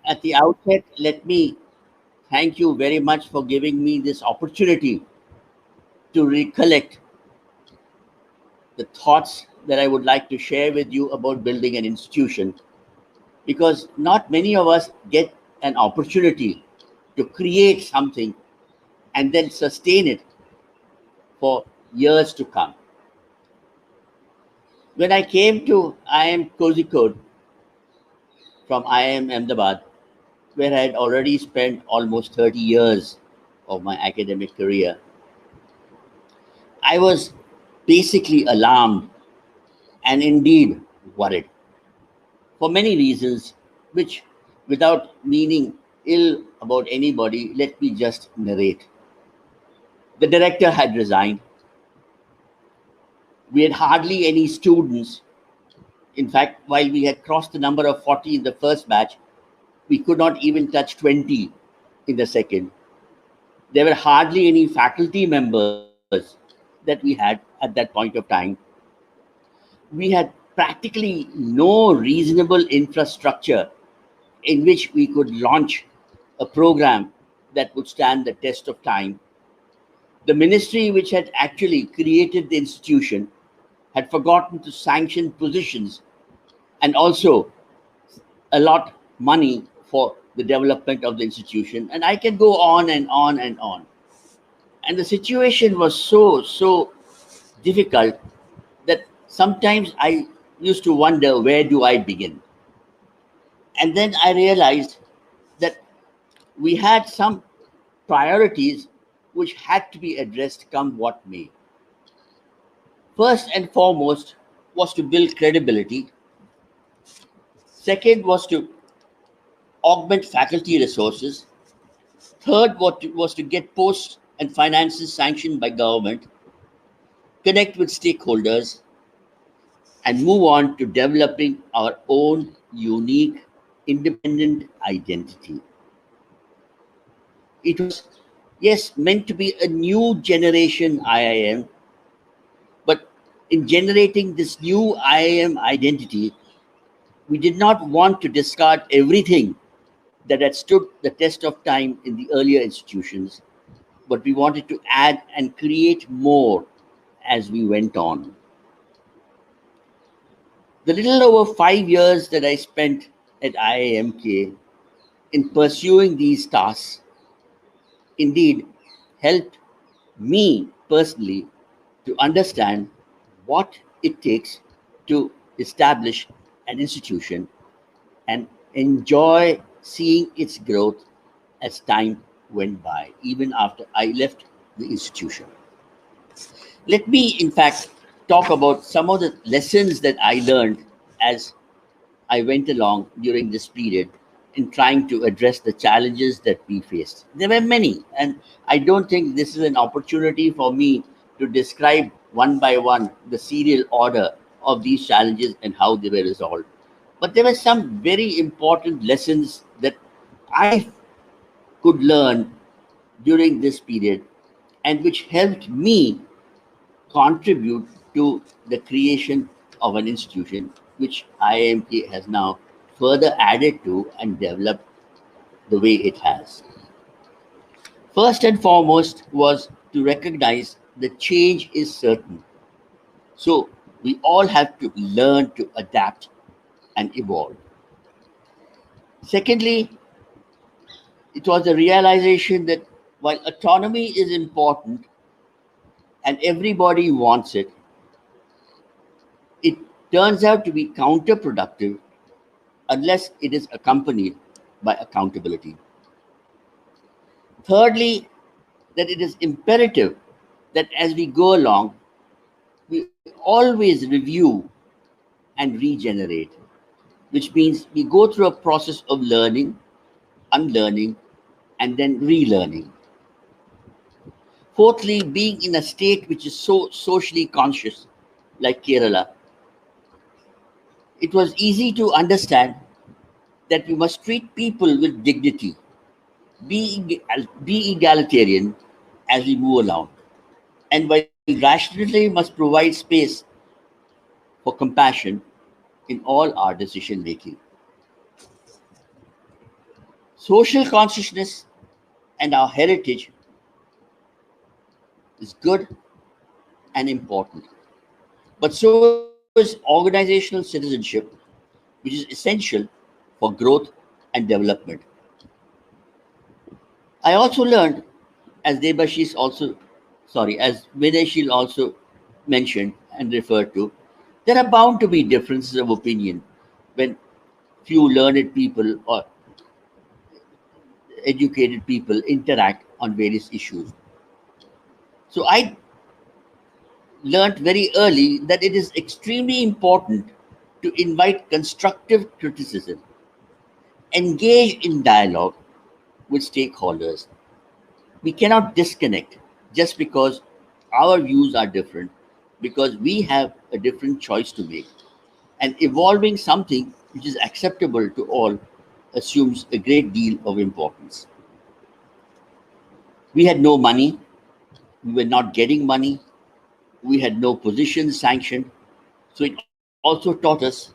At the outset, let me thank you very much for giving me this opportunity to recollect the thoughts that I would like to share with you about building an institution, because not many of us get an opportunity to create something and then sustain it for years to come. When I came to IIM Kozhikode from IIM Ahmedabad, where I had already spent almost 30 years of my academic career, I was basically alarmed and indeed worried for many reasons, which, without meaning ill about anybody, let me just narrate. The director had resigned. We had hardly any students. In fact, while we had crossed the number of 40 in the first batch, we could not even touch 20 in the second. There were hardly any faculty members that we had at that point of time. We had practically no reasonable infrastructure in which we could launch a program that would stand the test of time. The ministry, which had actually created the institution, had forgotten to sanction positions and also allot money for the development of the institution. And I can go on and on and on. And the situation was so difficult that sometimes I used to wonder, where do I begin? And then I realized that we had some priorities which had to be addressed come what may. First and foremost was to build credibility. Second was to augment faculty resources. Third was to get posts and finances sanctioned by government, connect with stakeholders, and move on to developing our own unique, independent identity. It was, yes, meant to be a new generation IIM, but in generating this new IIM identity, we did not want to discard everything that had stood the test of time in the earlier institutions, but we wanted to add and create more as we went on. The little over 5 years that I spent at IIMK in pursuing these tasks indeed helped me personally to understand what it takes to establish an institution and enjoy seeing its growth as time went by, even after I left the institution. Let me, in fact, talk about some of the lessons that I learned as I went along during this period in trying to address the challenges that we faced. There were many, and I don't think this is an opportunity for me to describe one by one the serial order of these challenges and how they were resolved. But there were some very important lessons that I could learn during this period and which helped me contribute to the creation of an institution which IIMK has now further added to and developed the way it has. First and foremost was to recognize that change is certain. So we all have to learn to adapt and evolve. Secondly, it was the realization that while autonomy is important and everybody wants it, it turns out to be counterproductive unless it is accompanied by accountability. Thirdly, that it is imperative that as we go along, we always review and regenerate, which means we go through a process of learning, unlearning, and then relearning. Fourthly, being in a state which is so socially conscious, like Kerala, it was easy to understand that we must treat people with dignity, be egalitarian as we move along, and while rationality must provide space for compassion in all our decision making. Social consciousness and our heritage is good and important, but so is organizational citizenship, which is essential for growth and development. I also learned, as Debashis also, as Vinayshil also mentioned and referred to, there are bound to be differences of opinion when few learned people or educated people interact on various issues. So I learned very early that it is extremely important to invite constructive criticism, engage in dialogue with stakeholders. We cannot disconnect just because our views are different, because we have a different choice to make. And evolving something which is acceptable to all assumes a great deal of importance. We had no money, we were not getting money, we had no position sanctioned. So it also taught us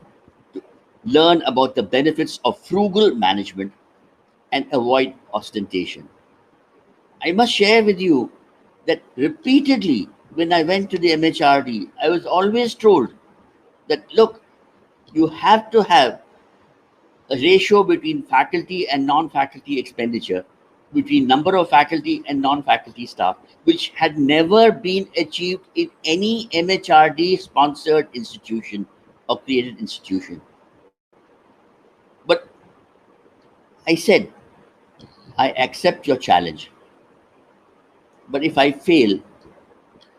to learn about the benefits of frugal management and avoid ostentation. I must share with you that repeatedly when I went to the MHRD, I was always told that look, you have to have a ratio between faculty and non-faculty expenditure, between number of faculty and non-faculty staff, which had never been achieved in any MHRD sponsored institution or created institution. But I said, I accept your challenge. But if I fail,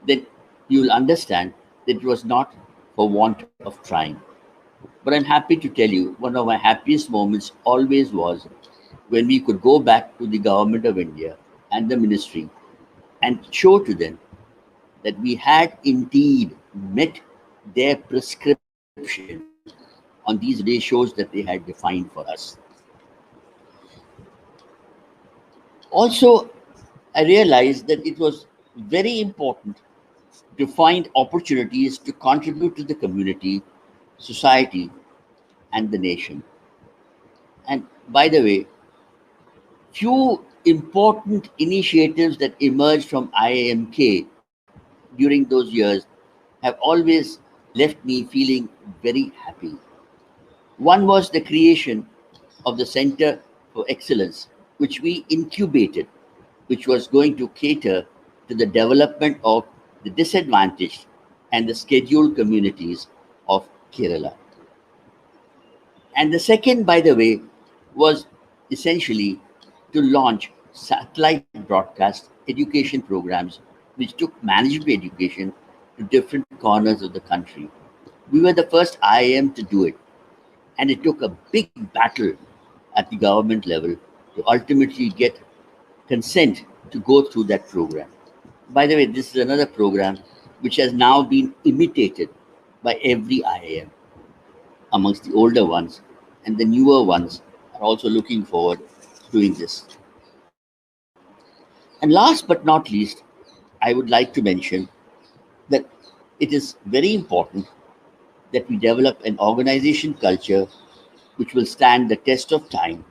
then you will understand that it was not for want of trying. But I'm happy to tell you, one of my happiest moments always was when we could go back to the government of India and the ministry and show to them that we had indeed met their prescription on these ratios that they had defined for us. Also, I realized that it was very important to find opportunities to contribute to the community, society, and the nation. And by the way, few important initiatives that emerged from IIMK during those years have always left me feeling very happy. One was the creation of the Center for Excellence, which we incubated, which was going to cater to the development of the disadvantaged and the scheduled communities of Kerala. And the second, by the way, was essentially to launch satellite broadcast education programs which took management education to different corners of the country. We were the first IIM to do it, and it took a big battle at the government level to ultimately get consent to go through that program. By the way, this is another program which has now been imitated by every IIM amongst the older ones, and the newer ones are also looking forward to doing this. And last but not least, I would like to mention that it is very important that we develop an organization culture which will stand the test of time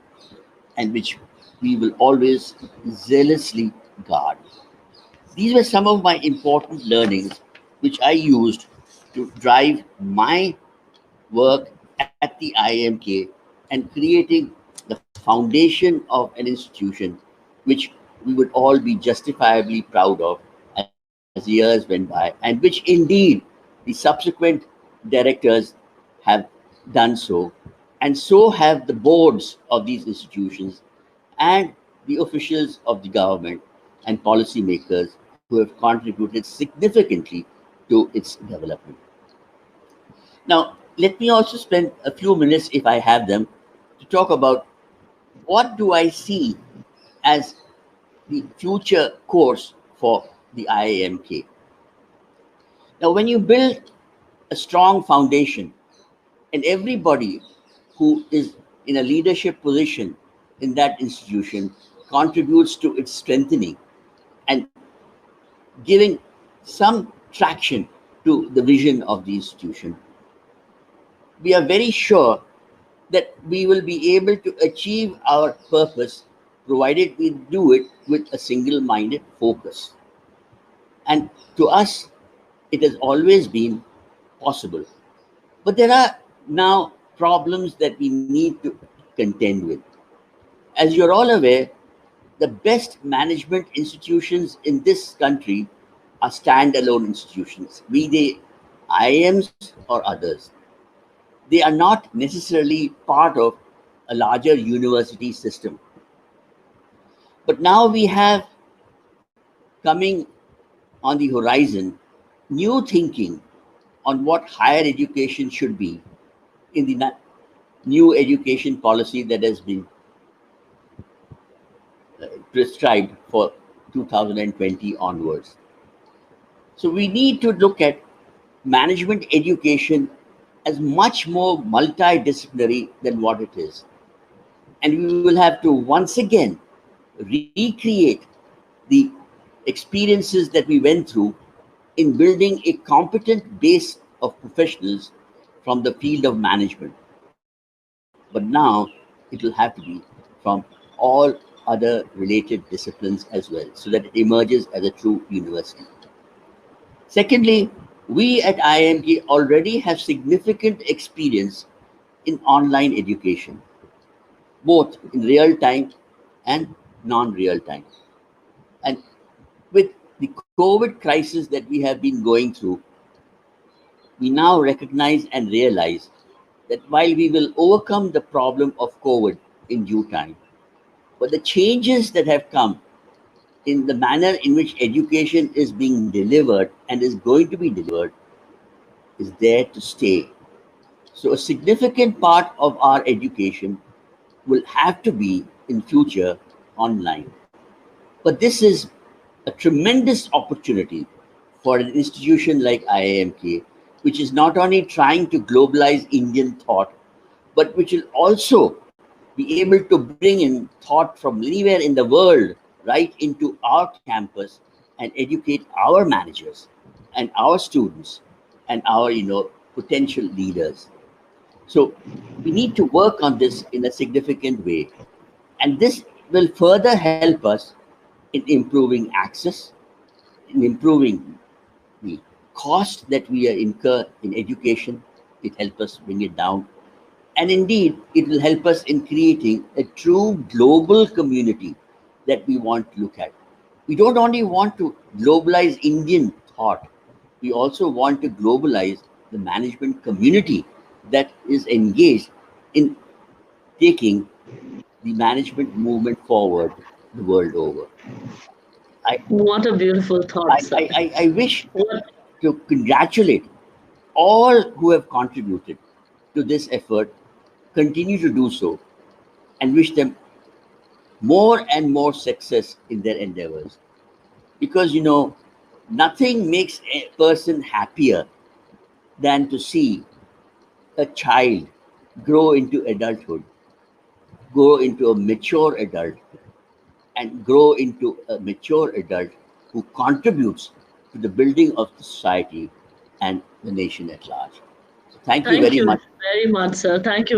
and which we will always zealously guard. These were some of my important learnings which I used to drive my work at the IIMK and creating the foundation of an institution which we would all be justifiably proud of as years went by, and which indeed the subsequent directors have done so, and so have the boards of these institutions and the officials of the government and policymakers who have contributed significantly to its development. Now, let me also spend a few minutes, if I have them, to talk about what do I see as the future course for the IIMK. Now, when you build a strong foundation and everybody who is in a leadership position in that institution contributes to its strengthening and giving some traction to the vision of the institution, we are very sure that we will be able to achieve our purpose provided we do it with a single minded focus. And to us, it has always been possible. But there are now problems that we need to contend with. As you're all aware, the best management institutions in this country are standalone institutions, be they IIMs or others. They are not necessarily part of a larger university system. But now we have coming on the horizon new thinking on what higher education should be in the new education policy that has been prescribed for 2020 onwards. So we need to look at management education as much more multidisciplinary than what it is. And we will have to once again recreate the experiences that we went through in building a competent base of professionals from the field of management. But now it will have to be from all other related disciplines as well, so that it emerges as a true university. Secondly, we at IIMK already have significant experience in online education, both in real time and non real time. And with the COVID crisis that we have been going through, we now recognize and realize that while we will overcome the problem of COVID in due time, but the changes that have come in the manner in which education is being delivered and is going to be delivered is there to stay. So a significant part of our education will have to be in future online. But this is a tremendous opportunity for an institution like IIMK, which is not only trying to globalize Indian thought, but which will also be able to bring in thought from anywhere in the world right into our campus and educate our managers and our students and our potential leaders. So we need to work on this in a significant way, and this will further help us in improving access, in improving the cost that we incur in education. It helps us bring it down. And indeed, it will help us in creating a true global community that we want to look at. We don't only want to globalize Indian thought, we also want to globalize the management community that is engaged in taking the management movement forward the world over. I, What a beautiful thought, sir. I wish What to congratulate all who have contributed to this effort, continue to do so, and wish them more and more success in their endeavors. Because, nothing makes a person happier than to see a child grow into adulthood, grow into a mature adult, and grow into a mature adult who contributes to the building of the society and the nation at large. So thank you Thank very you much. very much, sir. Thank you